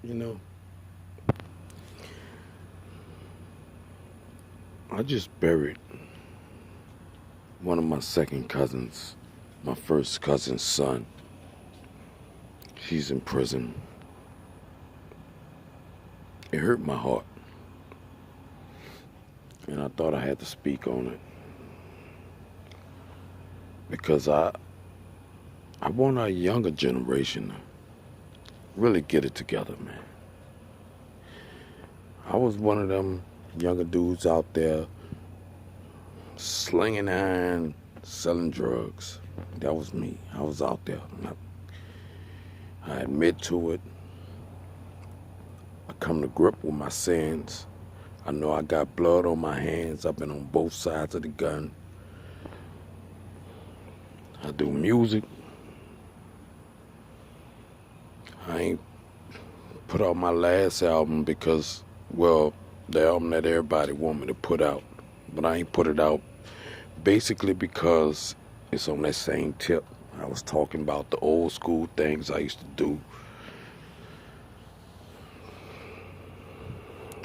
You know, I just buried one of my second cousins, my first cousin's son. She's in prison. It hurt my heart, and I thought I had to speak on it because I want our younger generation to really get it together, man. I was one of them younger dudes out there slinging iron, selling drugs. That was me. I was out there. I admit to it. I come to grip with my sins. I know I got blood on my hands. I've been on both sides of the gun. I do music. I ain't put out my last album because, well, the album that everybody want me to put out. But I ain't put it out basically because it's on that same tip. I was talking about the old school things I used to do.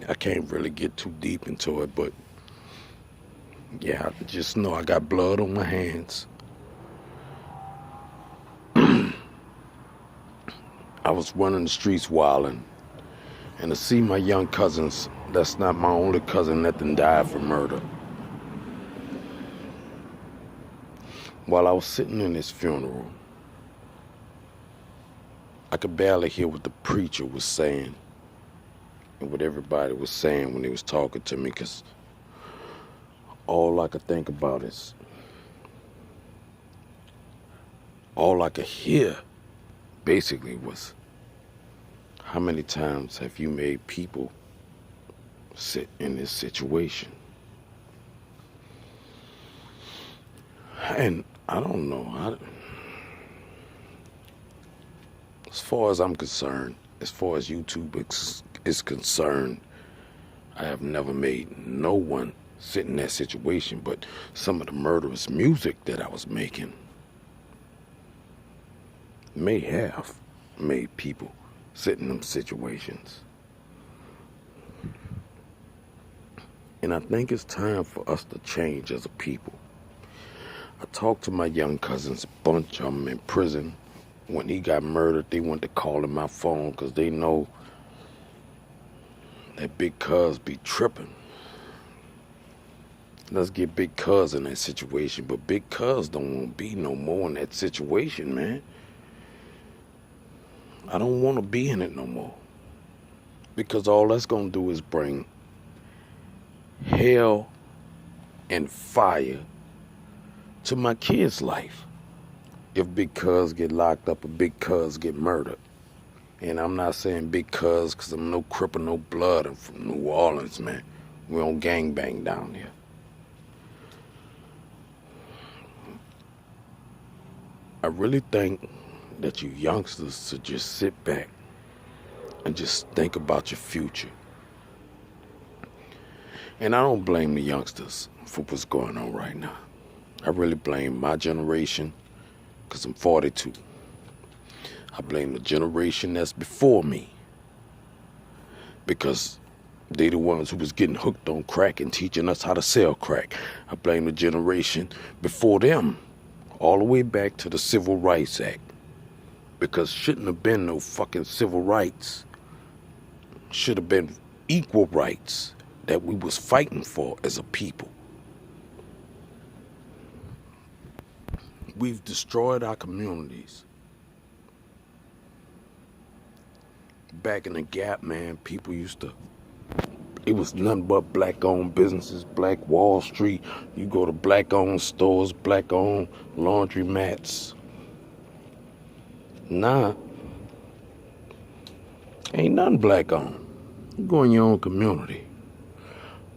I can't really get too deep into it, but yeah, I just know I got blood on my hands. I was running the streets wilding, and to see my young cousins, that's not my only cousin that done died for murder. While I was sitting in his funeral, I could barely hear what the preacher was saying and what everybody was saying when he was talking to me, because all I could think about is, all I could hear basically was, how many times have you made people sit in this situation? And I don't know. As far as I'm concerned, as far as YouTube is concerned, I have never made no one sit in that situation, but some of the murderous music that I was making may have made people sit in them situations. And I think it's time for us to change as a people. I talked to my young cousins, a bunch of them in prison. When he got murdered, they went to call him my phone because they know that Big Cuz be tripping. Let's get Big Cuz in that situation, but Big Cuz don't want to be no more in that situation, man. I don't want to be in it no more, because all that's going to do is bring hell and fire to my kids' life. If Big Cuz get locked up or Big Cuz get murdered. And I'm not saying Big Cuz because I'm no Crip or no Blood. I'm from New Orleans, man. We don't gangbang down here. I really think that you youngsters should just sit back and just think about your future. And I don't blame the youngsters for what's going on right now. I really blame my generation because I'm 42. I blame the generation that's before me because they the ones who was getting hooked on crack and teaching us how to sell crack. I blame the generation before them, all the way back to the Civil Rights Act, because shouldn't have been no fucking civil rights. Should have been equal rights that we was fighting for as a people. We've destroyed our communities. Back in the Gap, man, people used to, it was nothing but black-owned businesses, Black Wall Street. You go to black-owned stores, black-owned laundromats. Nah, ain't nothing black-owned. You go in your own community.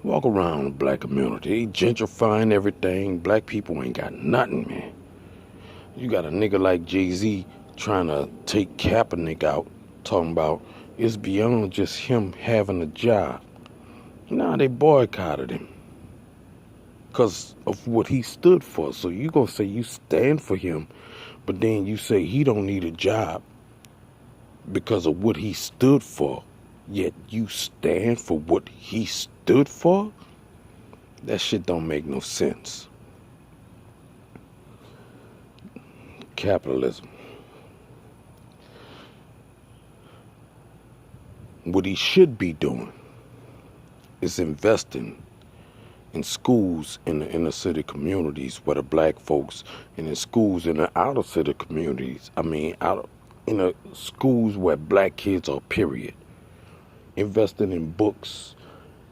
Walk around the black community. They gentrifying everything. Black people ain't got nothing, man. You got a nigga like Jay-Z trying to take Kaepernick out, talking about it's beyond just him having a job. Nah, they boycotted him because of what he stood for. So you gonna say you stand for him, but then you say he don't need a job because of what he stood for, yet you stand for what he stood for? That shit don't make no sense. Capitalism. What he should be doing is investing in schools in the inner city communities where the black folks, and in schools in the outer city communities. In the schools where black kids are, period. Investing in books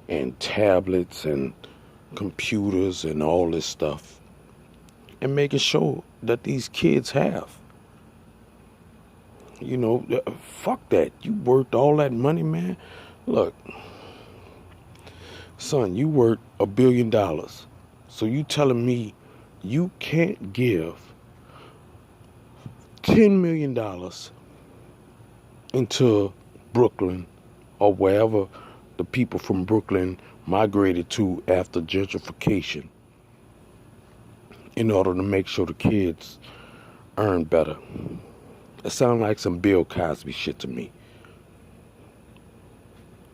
and tablets and computers and all this stuff, and making sure that these kids have. Fuck that. You worth all that money, man. Look, son, you worth $1 billion. So you telling me you can't give $10 million into Brooklyn or wherever the people from Brooklyn migrated to after gentrification in order to make sure the kids earn better? It sounds like some Bill Cosby shit to me.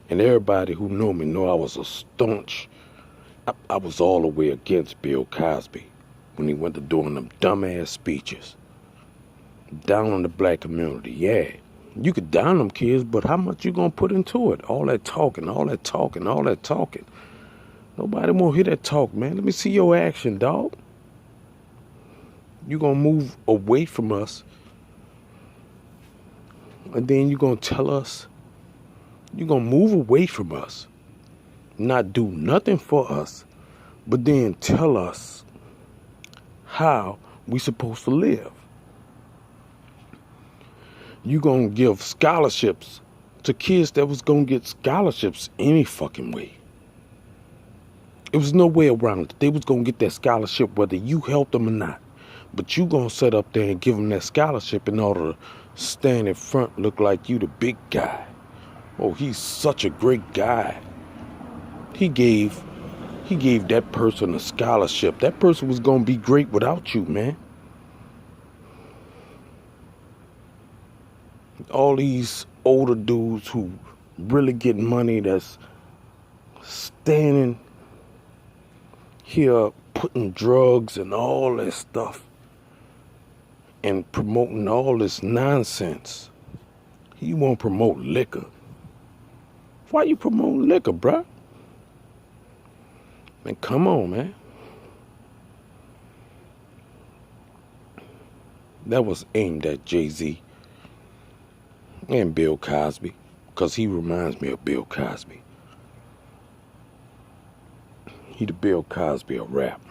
And everybody who know me know I was a staunch, I was all the way against Bill Cosby when he went to doing them dumbass speeches. Down on the black community, yeah. You could down them kids, but how much you gonna put into it? All that talking, all that talking, all that talking. Nobody won't hear that talk, man. Let me see your action, dog. You gonna move away from us, and then you gonna tell us, you gonna move away from us, not do nothing for us, but then tell us how we supposed to live. You gonna give scholarships to kids that was gonna get scholarships any fucking way. It was no way around it. They was gonna get that scholarship whether you helped them or not. But you gonna sit up there and give them that scholarship in order to stand in front, look like you the big guy. Oh, he's such a great guy. He gave that person a scholarship. That person was gonna be great without you, man. All these older dudes who really get money that's standing here putting drugs and all that stuff and promoting all this nonsense. You won't promote liquor. Why you promoting liquor, bruh? Man, come on, man. That was aimed at Jay-Z and Bill Cosby, because he reminds me of Bill Cosby. He the Bill Cosby of rap.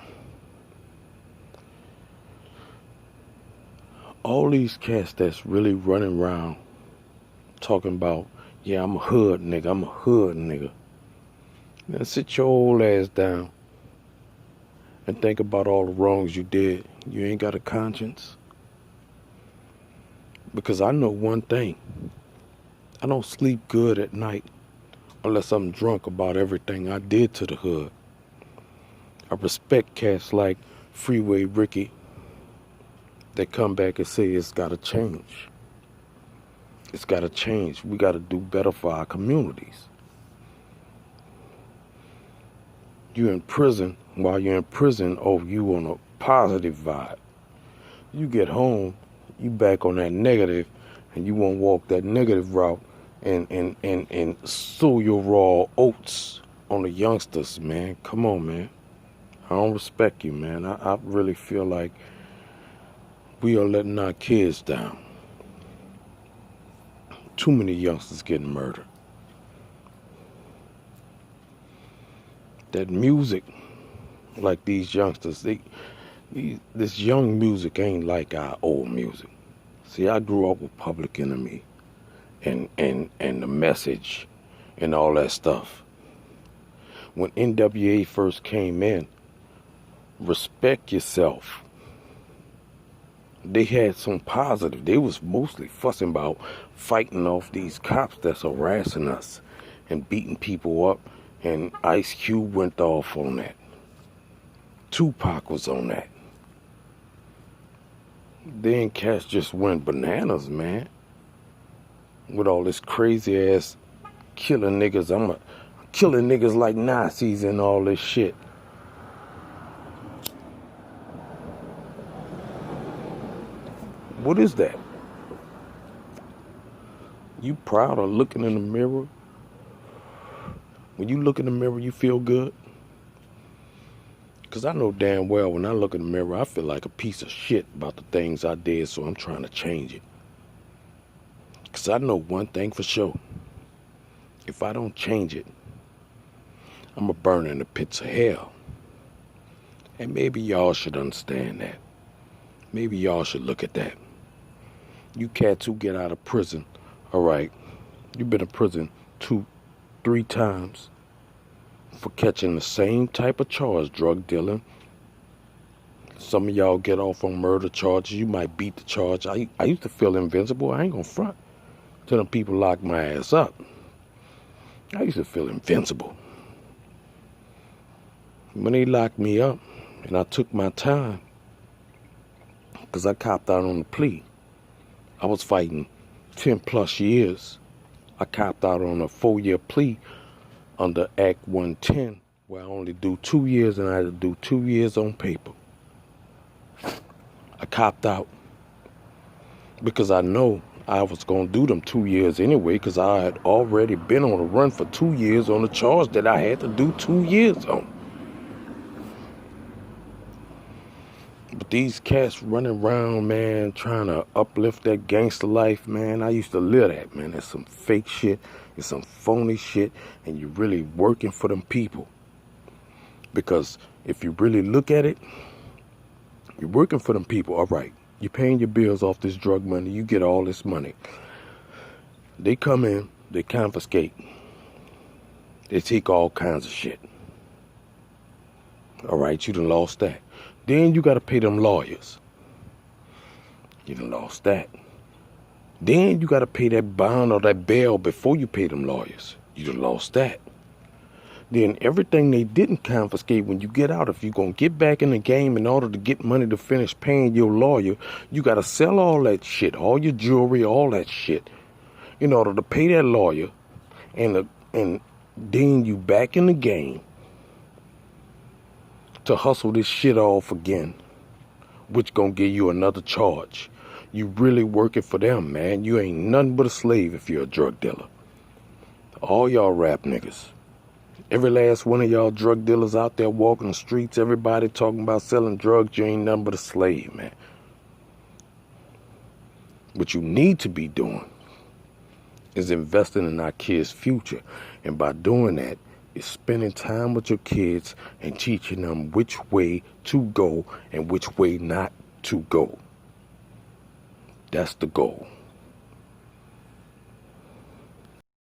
All these cats that's really running around talking about, yeah, I'm a hood nigga. Now sit your old ass down and think about all the wrongs you did. You ain't got a conscience. Because I know one thing. I don't sleep good at night unless I'm drunk about everything I did to the hood. I respect cats like Freeway Ricky that come back and say it's gotta change. It's gotta change. We gotta do better for our communities. You're in prison. While you're in prison, you on a positive vibe. You get home, you back on that negative, and you won't walk that negative route and sow your raw oats on the youngsters, man. Come on, man. I don't respect you, man. I really feel like we are letting our kids down. Too many youngsters getting murdered. That music, like these youngsters, this young music ain't like our old music. See, I grew up with Public Enemy and the Message and all that stuff. When NWA first came in, Respect Yourself, they had some positive. They was mostly fussing about fighting off these cops that's harassing us and beating people up, and Ice Cube went off on that. Tupac was on that. Then cats just went bananas, man. with all this crazy ass killing niggas. Killing niggas like Nazis and all this shit. What is that? You proud of looking in the mirror? When you look in the mirror, you feel good? Because I know damn well when I look in the mirror, I feel like a piece of shit about the things I did, so I'm trying to change it. Because I know one thing for sure. If I don't change it, I'm going to burn in the pits of hell. And maybe y'all should understand that. Maybe y'all should look at that. You cats who get out of prison, all right, you've been in prison 2-3 times for catching the same type of charge, drug dealing. Some of y'all get off on murder charges. You might beat the charge. I used to feel invincible. I ain't gonna front till them people lock my ass up. I used to feel invincible. When they locked me up and I took my time, because I copped out on the plea. I was fighting 10 plus years. I copped out on a 4-year plea under Act 110, where I only do 2 years and I had to do 2 years on paper. I copped out because I know I was going to do them 2 years anyway, because I had already been on the run for 2 years on the charge that I had to do 2 years on. But these cats running around, man, trying to uplift that gangster life, man, I used to live that, man. That's some fake shit. It's some phony shit, and you're really working for them people. Because if you really look at it, you're working for them people, all right. You're paying your bills off this drug money. You get all this money. They come in, they confiscate. They take all kinds of shit. All right, you done lost that. Then you got to pay them lawyers. You done lost that. Then you got to pay that bond or that bail before you pay them lawyers. You done lost that. Then everything they didn't confiscate when you get out, if you're going to get back in the game in order to get money to finish paying your lawyer, you got to sell all that shit, all your jewelry, all that shit, in order to pay that lawyer, and then you back in the game to hustle this shit off again, which gonna give you another charge. You really working for them, man. You ain't nothing but a slave if you're a drug dealer. All y'all rap niggas. Every last one of y'all drug dealers out there walking the streets, everybody talking about selling drugs, you ain't nothing but a slave, man. What you need to be doing is investing in our kids' future. And by doing that, is spending time with your kids and teaching them which way to go and which way not to go. That's the goal.